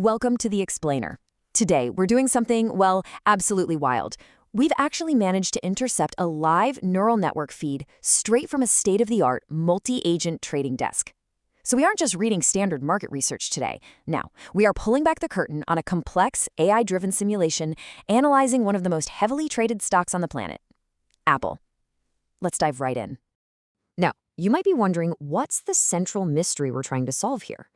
Welcome to The Explainer. Today, we're doing something, well, absolutely wild. We've actually managed to intercept a live neural network feed straight from a state-of-the-art multi-agent trading desk. So we aren't just reading standard market research today. No, we are pulling back the curtain on a complex AI-driven simulation analyzing one of the most heavily traded stocks on the planet, Apple. Let's dive right in. Now, you might be wondering, what's the central mystery we're trying to solve here?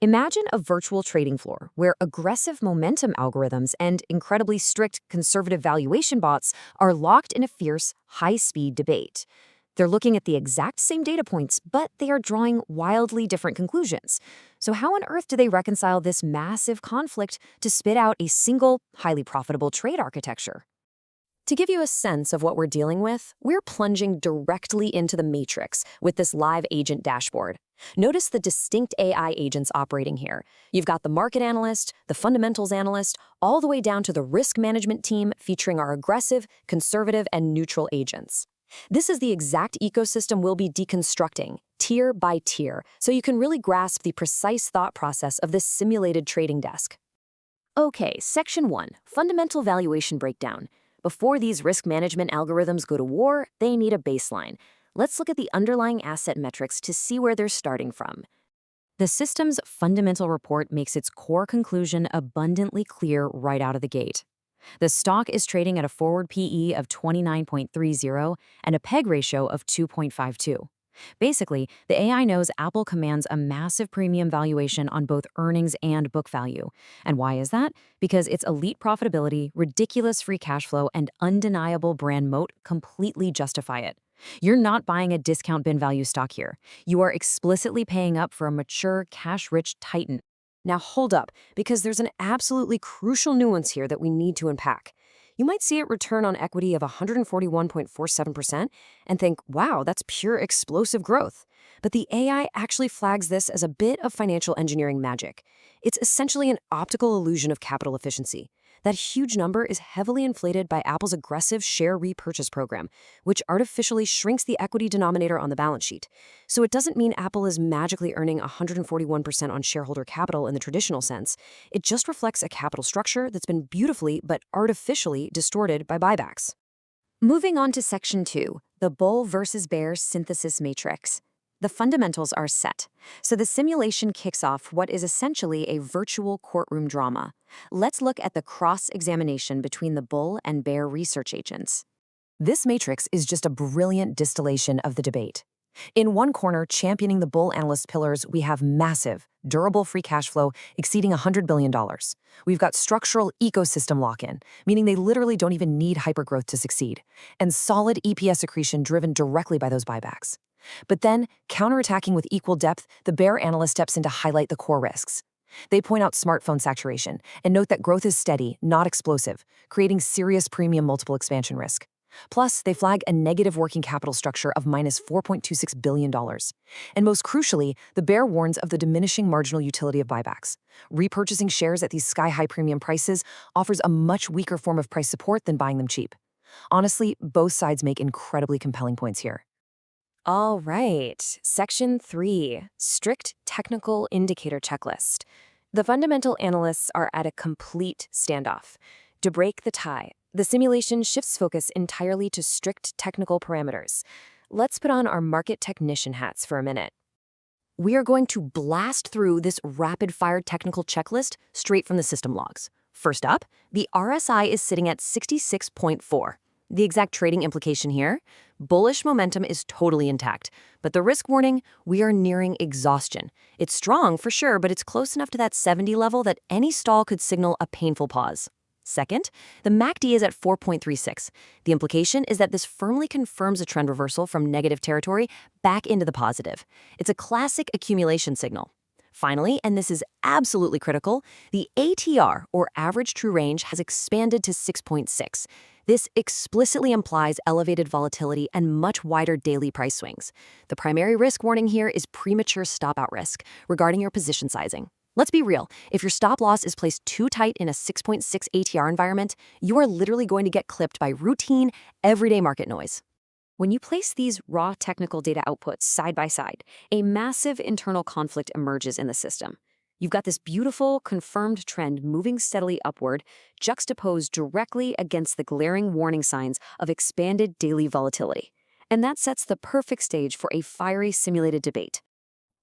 Imagine a virtual trading floor where aggressive momentum algorithms and incredibly strict conservative valuation bots are locked in a fierce, high-speed debate. They're looking at the exact same data points, but they are drawing wildly different conclusions. So how on earth do they reconcile this massive conflict to spit out a single, highly profitable trade architecture? To give you a sense of what we're dealing with, we're plunging directly into the matrix with this live agent dashboard. Notice the distinct AI agents operating here. You've got the market analyst, the fundamentals analyst, all the way down to the risk management team featuring our aggressive, conservative, and neutral agents. This is the exact ecosystem we'll be deconstructing, tier by tier, so you can really grasp the precise thought process of this simulated trading desk. Okay, Section 1, Fundamental Valuation Breakdown. Before these risk management algorithms go to war, they need a baseline. Let's look at the underlying asset metrics to see where they're starting from. The system's fundamental report makes its core conclusion abundantly clear right out of the gate. The stock is trading at a forward PE of 29.30 and a PEG ratio of 2.52. Basically, the AI knows Apple commands a massive premium valuation on both earnings and book value. And why is that? Because its elite profitability, ridiculous free cash flow, and undeniable brand moat completely justify it. You're not buying a discount bin value stock here. You are explicitly paying up for a mature, cash-rich titan. Now hold up, because there's an absolutely crucial nuance here that we need to unpack. You might see a return on equity of 141.47% and think, wow, that's pure explosive growth. But the AI actually flags this as a bit of financial engineering magic. It's essentially an optical illusion of capital efficiency. That huge number is heavily inflated by Apple's aggressive share repurchase program, which artificially shrinks the equity denominator on the balance sheet. So it doesn't mean Apple is magically earning 141% on shareholder capital in the traditional sense. It just reflects a capital structure that's been beautifully but artificially distorted by buybacks. Moving on to Section 2, the bull versus bear synthesis matrix. The fundamentals are set, so the simulation kicks off what is essentially a virtual courtroom drama. Let's look at the cross-examination between the bull and bear research agents. This matrix is just a brilliant distillation of the debate. In one corner, championing the bull analyst pillars, we have massive, durable free cash flow exceeding $100 billion. We've got structural ecosystem lock-in, meaning they literally don't even need hypergrowth to succeed, and solid EPS accretion driven directly by those buybacks. But then, counterattacking with equal depth, the bear analyst steps in to highlight the core risks. They point out smartphone saturation and note that growth is steady, not explosive, creating serious premium multiple expansion risk. Plus, they flag a negative working capital structure of minus $4.26 billion. And most crucially, the bear warns of the diminishing marginal utility of buybacks. Repurchasing shares at these sky-high premium prices offers a much weaker form of price support than buying them cheap. Honestly, both sides make incredibly compelling points here. All right, Section 3, Strict Technical Indicator Checklist. The fundamental analysts are at a complete standoff. To break the tie, the simulation shifts focus entirely to strict technical parameters. Let's put on our market technician hats for a minute. We are going to blast through this rapid-fire technical checklist straight from the system logs. First up, the RSI is sitting at 66.4. The exact trading implication here? Bullish momentum is totally intact, but the risk warning, we are nearing exhaustion. It's strong for sure, but it's close enough to that 70 level that any stall could signal a painful pause. Second, the MACD is at 4.36. The implication is that this firmly confirms a trend reversal from negative territory back into the positive. It's a classic accumulation signal. Finally, and this is absolutely critical, the ATR, or average true range, has expanded to 6.6. This explicitly implies elevated volatility and much wider daily price swings. The primary risk warning here is premature stop-out risk regarding your position sizing. Let's be real, if your stop loss is placed too tight in a 6.6 ATR environment, you are literally going to get clipped by routine, everyday market noise. When you place these raw technical data outputs side by side, a massive internal conflict emerges in the system. You've got this beautiful, confirmed trend moving steadily upward, juxtaposed directly against the glaring warning signs of expanded daily volatility. And that sets the perfect stage for a fiery simulated debate.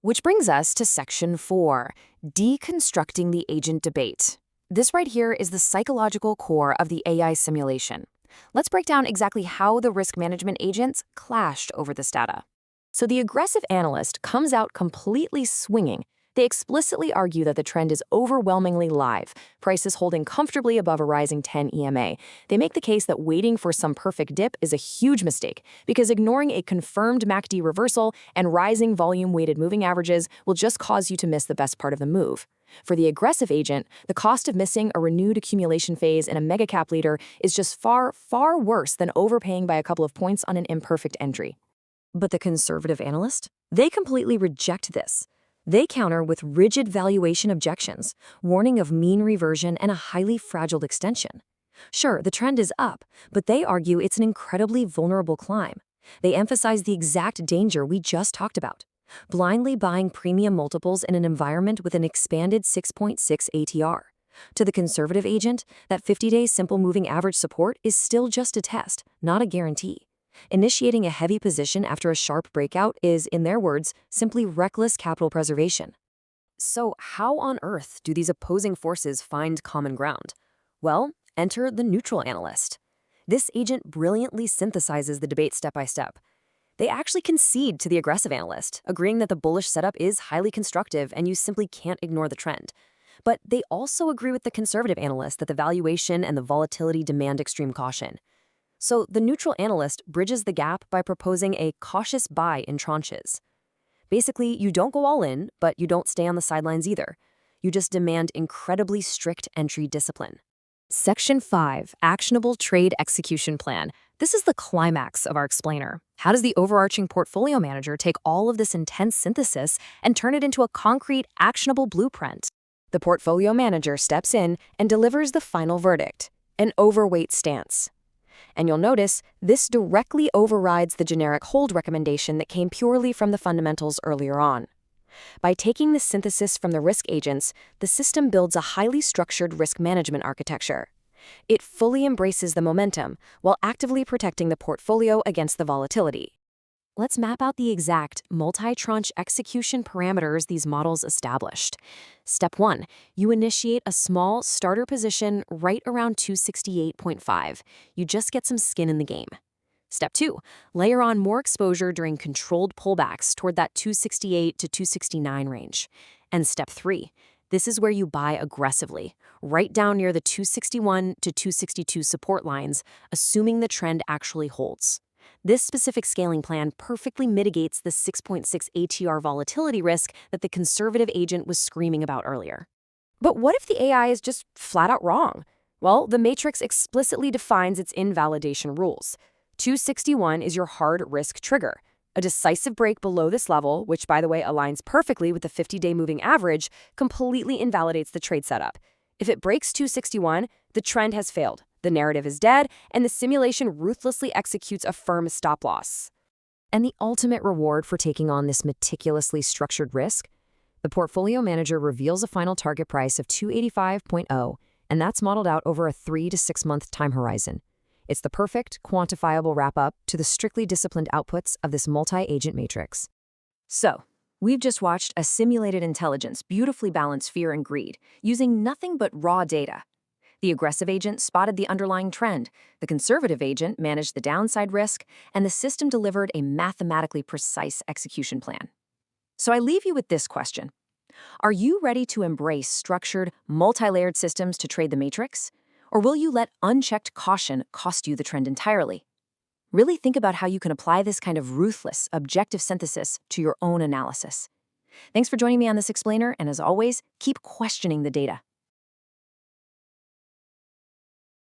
Which brings us to Section 4, Deconstructing the Agent Debate. This right here is the psychological core of the AI simulation. Let's break down exactly how the risk management agents clashed over this data. So the aggressive analyst comes out completely swinging. They explicitly argue that the trend is overwhelmingly live, prices holding comfortably above a rising 10 EMA. They make the case that waiting for some perfect dip is a huge mistake, because ignoring a confirmed MACD reversal and rising volume-weighted moving averages will just cause you to miss the best part of the move. For the aggressive agent, the cost of missing a renewed accumulation phase in a mega-cap leader is just far, far worse than overpaying by a couple of points on an imperfect entry. But the conservative analyst? They completely reject this. They counter with rigid valuation objections, warning of mean reversion and a highly fragile extension. Sure, the trend is up, but they argue it's an incredibly vulnerable climb. They emphasize the exact danger we just talked about: blindly buying premium multiples in an environment with an expanded 6.6 ATR. To the conservative agent, that 50-day simple moving average support is still just a test, not a guarantee. Initiating a heavy position after a sharp breakout is, in their words, simply reckless capital preservation. So how on earth do these opposing forces find common ground? Well, enter the neutral analyst. This agent brilliantly synthesizes the debate step by step. They actually concede to the aggressive analyst, agreeing that the bullish setup is highly constructive and you simply can't ignore the trend. But they also agree with the conservative analyst that the valuation and the volatility demand extreme caution. So the neutral analyst bridges the gap by proposing a cautious buy in tranches. Basically, you don't go all in, but you don't stay on the sidelines either. You just demand incredibly strict entry discipline. Section 5, Actionable Trade Execution Plan. This is the climax of our explainer. How does the overarching portfolio manager take all of this intense synthesis and turn it into a concrete, actionable blueprint? The portfolio manager steps in and delivers the final verdict: an overweight stance. And you'll notice this directly overrides the generic hold recommendation that came purely from the fundamentals earlier on. By taking the synthesis from the risk agents, the system builds a highly structured risk management architecture. It fully embraces the momentum while actively protecting the portfolio against the volatility. Let's map out the exact multi-tranche execution parameters these models established. Step 1, you initiate a small starter position right around 268.5. You just get some skin in the game. Step 2, layer on more exposure during controlled pullbacks toward that 268 to 269 range. And step 3, this is where you buy aggressively, right down near the 261 to 262 support lines, assuming the trend actually holds. This specific scaling plan perfectly mitigates the 6.6 ATR volatility risk that the conservative agent was screaming about earlier. But what if the AI is just flat out wrong? Well, the matrix explicitly defines its invalidation rules. 261 is your hard risk trigger. A decisive break below this level, which by the way aligns perfectly with the 50-day moving average, completely invalidates the trade setup. If it breaks 261, the trend has failed. The narrative is dead, and the simulation ruthlessly executes a firm stop loss. And the ultimate reward for taking on this meticulously structured risk? The portfolio manager reveals a final target price of 285.0, and that's modeled out over a 3 to 6 month time horizon. It's the perfect, quantifiable wrap-up to the strictly disciplined outputs of this multi-agent matrix. So, we've just watched a simulated intelligence beautifully balance fear and greed, using nothing but raw data. The aggressive agent spotted the underlying trend, the conservative agent managed the downside risk, and the system delivered a mathematically precise execution plan. So I leave you with this question. Are you ready to embrace structured, multi-layered systems to trade the matrix? Or will you let unchecked caution cost you the trend entirely? Really think about how you can apply this kind of ruthless, objective synthesis to your own analysis. Thanks for joining me on this explainer, and as always, keep questioning the data.